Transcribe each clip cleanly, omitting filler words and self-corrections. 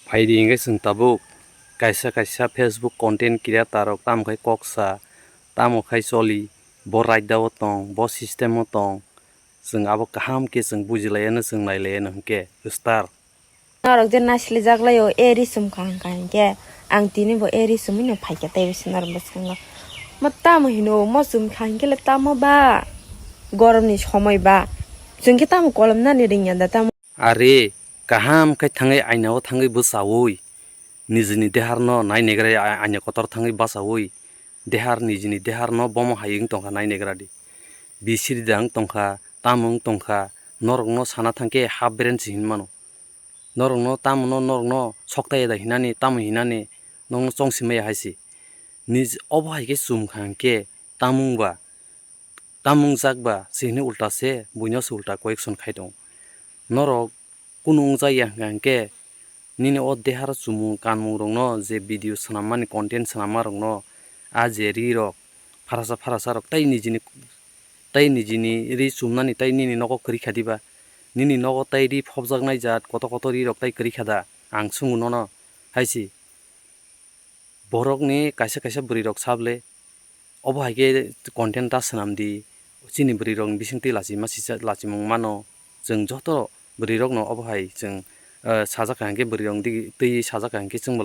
Finding isang tabuk kaisa Facebook content creator tam kai koksa tam kai soli bo right daw tong bo system mo tong sing abo kaham ke sing bujilayana sing nailayana ke star narok je nasli jaglayo eri sum kan ke ang tini bo eri sum no phaike tay sinar basanga matta mo hino mo sum kan ke la tam ba gorom ni সময় ba sing ke tam kolam na ni ring yanda tam are kaham kai thangai ainao thangai busawoi nijini dehar no nai negrai anya kotor thangai basawoi dehar nijini dehar no bomo haying tongka nai negradi bisiri dang tongka tamung tongka norok no sana thangke half brain sin mano norok no tamno norok no soktai da hinani tamu hinani nong chongsimai haisi niz obhai ke sum khangke tamung jakba sini ulta se buino se ulta correction khaidong norok kunung jaya ngangke nini o dehar sumu kanmung rong no je video sanamani content sanama rong no a je ri rok farasa rok tai nijini ri sumnani tai nini nogo kri khadiba nini nogo tai ri phobjagnai jat koto ri rok tai kri khada ang sungu no haisi borok ni kaisa buri rok sable obo haike content ta sanamdi chini buri rok bisingti lachimung mano jeng joto buri rok no obo hai jeng sajakangke buri rok di tei sajakangke jeng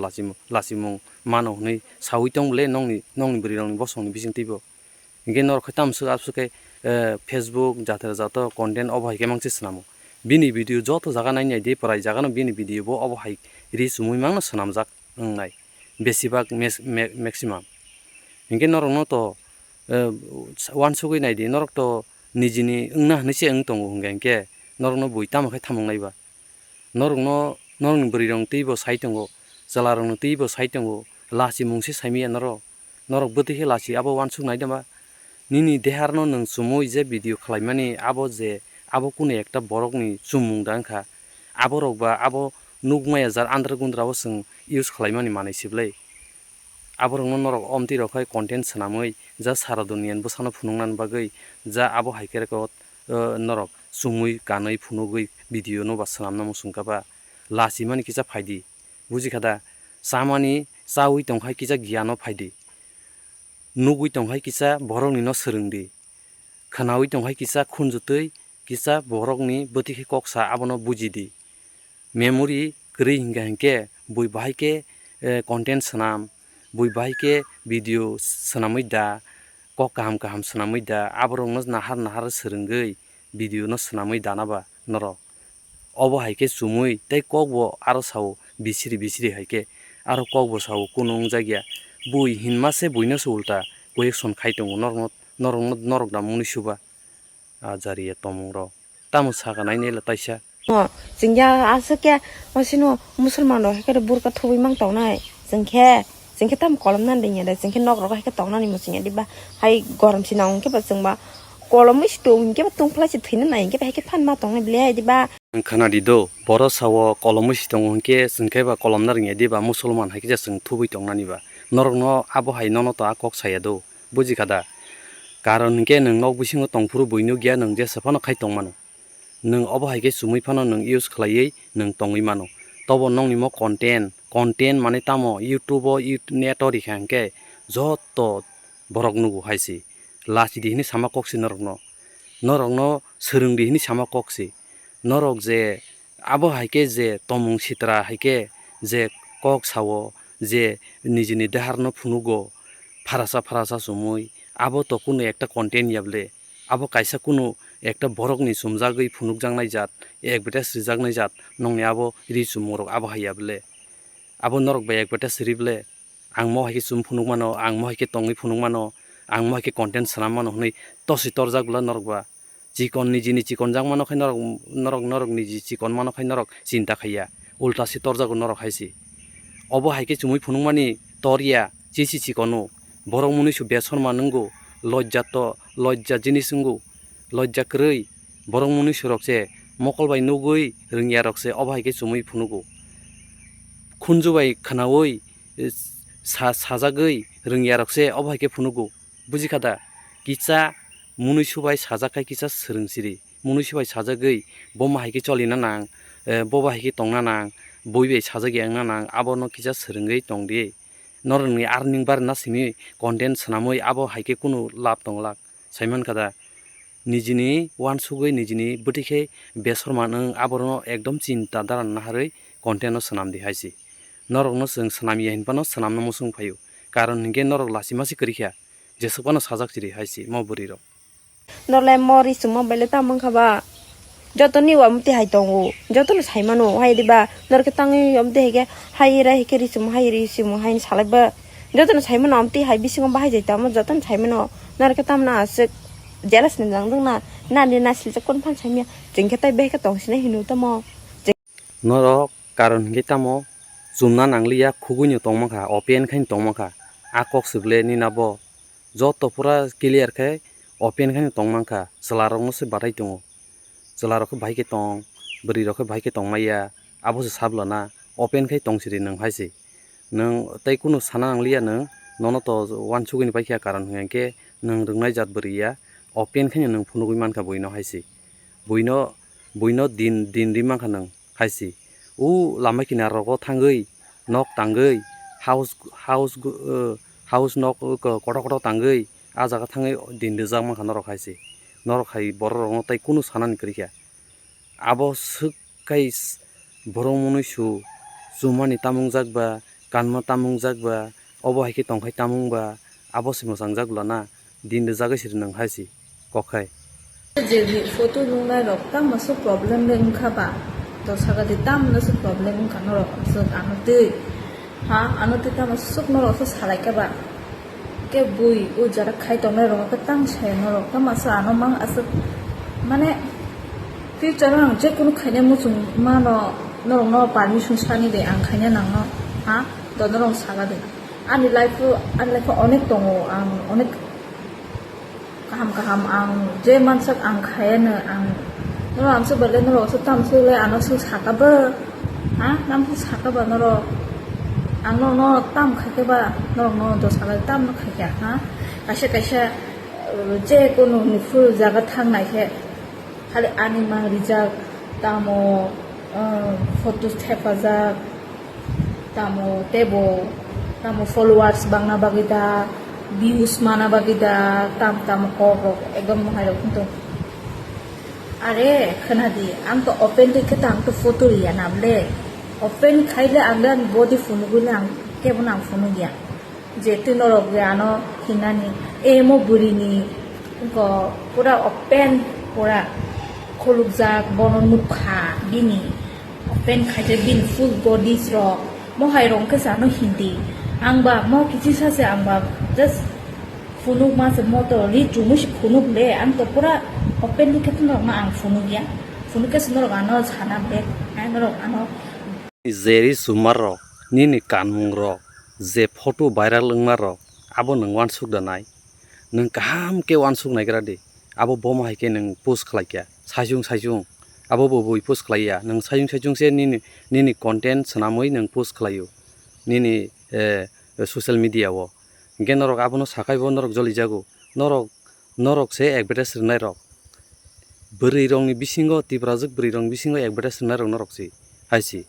lachimung mano nei sawi tongle nongni buri rok bosong bisingti bo nge nor khatam su apsuke Facebook jato content obo haike mangse sanamo bini video joto jaga nai nai de parai jaga no bini video bo obo hai ri sumui mangno sanamjak nai besibak maximum nge nor no to wan sugui nai di norok to nijini ungna hnese ungtongo hungengke norok no buitam khai thamung naiba norok buri rong teibo saitongo jala rong teibo saitongo lachi mungse saimi norok butihe lachi abo wan sug naidama nini dehar no nung sumui je video khlaimani abo kune ekta borok ni sumung dangkha abo rokba abo nugmaya jar andra gundra bo sing use khlaimani manai siblei abo rong norok omti rok khai content sanamui ja sara dunian bosano phunungnan bagui ja abo haikere ko norok sumui kanai phunugui video no ba sanamna musungka ba lachi mani kisa phaidi bujikhada samani chawi tongkhai kisa gyano phaidi nugui tongkhai kisa borok ni no srungdi khanawi tongkhai kisa khunjutui kisa borok ni botiki koksa abono bujidi memory kri hingke bui bahaike content sanam bui bahaike video sanamui da kok kaham sanamui da aborong no nahar srungui video no sanamui danaba norok obo haike sumui tei kokbo aro saw bisiri haike aro kokbo saw kunung jagya bui hinmase buino se ulta correction khaitongo norok da muni suba ajariya tomung ro tamu saga nai nela taisa no jingya asake masino musulman ro hekere burka thubi mang tawnai jingke tam kolam nan ding yada jingke nok ro heke tawnani musinya diba hai gorom sinong ke basungba kolom istung ke tung plasi thina nai ke heke phan ma tongai ble diba khana dido boro sawo kolom sitong ke singke ba kolom nar nge diba musulman haike ja sing thubi tongnani ba norok no abo hai nono to akok sayado buji kada karon ke nung nok bisingo tongfuru buino gya nung je safano khai tongmano nung obo haike sumui phano nung use khlaiei nung tongui mano tobo nongni mo content mane tamo YouTube netori khangke joto borok nugu haisi lachi di hini sama koksi norok no srung di hini sama koksi norok je abo haike je tomung sitra haike je kok sawo je nijini dehar no phunugo farasa sumui abo to kuno ekta content yable abo kaisa kuno ekta borok ni sumjagui phunuk jangnai jat advertise rijaknai jat nongni abo ri sumorok abo hayable abo norok ba advertise rible ang mo haike sum phunuk mano ang mo haike tongui phunuk mano ang mo haike content sanam mano hnei tosi torjakbla norok ba chikon nijini chikon jang mano khai norok niji chikon mano khai norok chinta khaiya ulta si torjago norok haisi obo haike chumui phunuk mani toria chichi chikonu borok muni su beson manungo lojja jinisungo lojja krei borok muni surokse mokol bai nugui rungya rokse obo haike chumui phunugo khunju bai khanaoi sajagui rungya rokse obo haike phunugo bujikhada kicha muni subai sajakai kisa srungsiri muni subai sajagui boma haike cholina nang boba haike tongna nang boi sajak yang nang abo no kisa serengei tongdi norni earning bar na simi content sanamoi abo haike kunu lab tonglak saiman kada nijini wansugoi nijini butike besorma nang abo no ekdom cinta daran naharoi content no sanamdi haisi norok no sung sanami hinpano sanam no musung phayu karon hinge norok lasimasi korikha jesukpano sajak chiri haisi mo buri ro norle mori sumo bele tamang khaba jotoni wamti hai tongo jotoni saimano hai diba norke tangi amte hege hai ra heke risum hai salaba jotoni saimano amti hai bisingo bahai jaita mo jotoni saimano norke tamna asik jelas nang dungna nani nasil jakon phan saimya jengke tai beke tongsine hinu tamo norok karon hinge tamo jumna nangliya khugunyo tongmaka open khain tongmaka akok suble ni nabo joto pura clear khai open khain tongmaka salarong se barai tongo salarok bhai ke tong bari rok bhai ke tongmaya abo se sablana open khai tongsiri nang haisi nang tai kuno sana nangliya nang nono to wansugini paikha karon hingke nang rungnai jat bariya open khain nang phunugui manka boino haisi boino din rimangkha nang haisi u lama kina rogo thangoi nok tangoi house nok koto tangoi a jaga thangai din de jang mangkha norok haisi norok hai borok no tai kunu sanani korikha abo sukai borok munusu jumani tamung jakba kanma tamung jakba obo haike tongkhai tamung ba abo simo sangjagulana din de jagai sir nang haisi kokhai je photo nungai rok tam masu problem le ungkha ba to saga de tam na su problem ungkha no rok so anote anote tam suk no rok so salai ka ba ke bui u jara khai to na rok ka tam chhe no rok tam asa ano mang asa mane future ang je kono khaine mu chung ma no permission sani de ang khaine nang no to no rok saga de ani life onek tongo ang onek kaham ang je mansak ang khayana ang noro amse bale noro so tam so le ano so sakaba nam so sakaba noro ang no tam khake ba no do sala tam no khake kaisa je kono nifu jaga thang nai he hale anima rijak tamo photos thepaja tamo tebo tamo followers bangna bagida views mana bagida tam ko ekdom hai rok to are khanadi am to open de ke tam to photo ya namle open khaile anglan body phone gulang ke bonang phone dia je tinorok ya no hinani emo burini ko pura open pura kholukjak bonon mukha bini open khaile bin full body ro mo hai rong ke sa no hindi angba mo kichi sa se angba just phunuk ma se motor ri chumush phunuk le am to pura open ni ketno ma ang phunuk ya phunuk ke snor gano chana be anor ano zeri sumar rok nini kanmung rok je photo viral ungmar rok abo nang wansuk danai nang kaham ke wansuk naigra de abo boma haike nang post khlaikya sajung abo boi post khlaiya nang sajung se nini content sanamoi nang post khlaio nini social media wo genorok abono sakai bo norok joli jago norok se advertise rnai rok buri rong ni bisingo tibrajuk buri rong bisingo advertise rnai rok norok si haisi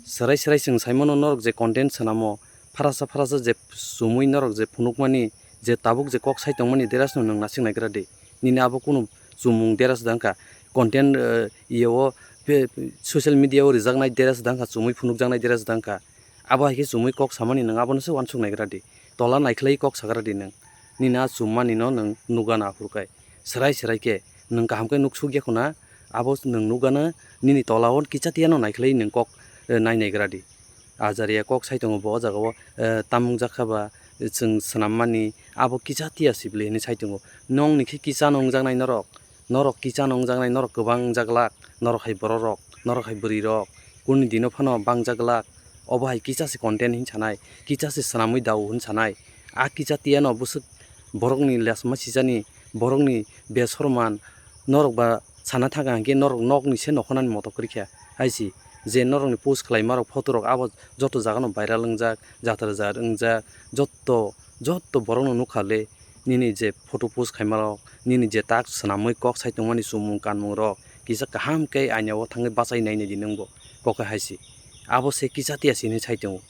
sarai sing saimono norok je content sanamo farasa je sumui norok je phunukmani je tabuk je kok sai tongmani deras no nang nasing naigra de nini abo kunu sumung deras dangka content yewo social media o rijak nai deras dangka sumui phunuk jangnai deras dangka abo haike sumui kok samani nang abo no se wansuk naigra de tola naiklai kok sagra de nang nina sumani no nang nugana furkai sarai ke nang kahamke nuksuk ya khuna abo nang nugana nini tolaon kichatia no naiklai nang kok naigra de ajaria kok sai tongo bo jagao tamung jakhaba chung sanamani abo kichatia sible ni sai tongo nong ni kicha nong jangnai norok kicha nong jangnai norok gobang jaglak norok hai borok norok hai buri rok kuni dino phano bang jaglak obo hai kicha se content hin chanai kicha se sanamui dau hun chanai a kicha tia no busuk borokni lesma sijani borokni besorman norok ba sana thaga ke norok nokni se nokhonan moto korikha haisi je norokni post khlai marok photo rok abo joto jaga no viral ungjak jatra jar ungjak joto borok no nukhale nini je photo post khaimarok nini je tak sanamui kok sai tongmani sumung kanmung rok kisa kaham ke ainyawo thangai basai nai ni dinungbo kokai haisi abo se kijatia sini chaitong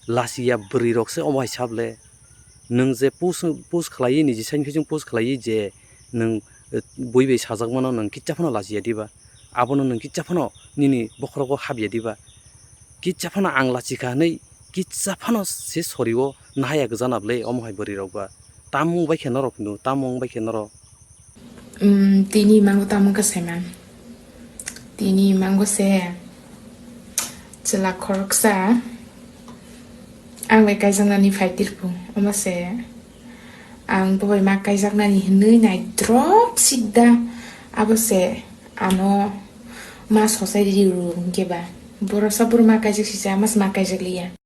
lasia bri rok se omai sable nung je pus khlai ni ji sain khijung pus khlai je nung boibe sajak mano nung kichapno lasia diba abono nung kichapno nini bokhrogo habya diba kichapno angla chika nei kichapno se soriwo nahaya gjanable omhai bri rokba tamung bai khenoro kindu tamung bai khenoro tini mango tamu ka seman tini mango se chela khoroksa ang le kaijang nani fightir pu oma se ang boy ma kaijak nani hnui nai drop sidda abo se ano mas hosai di ru ngeba boro sabur ma kaijak sisa mas ma kaijak liya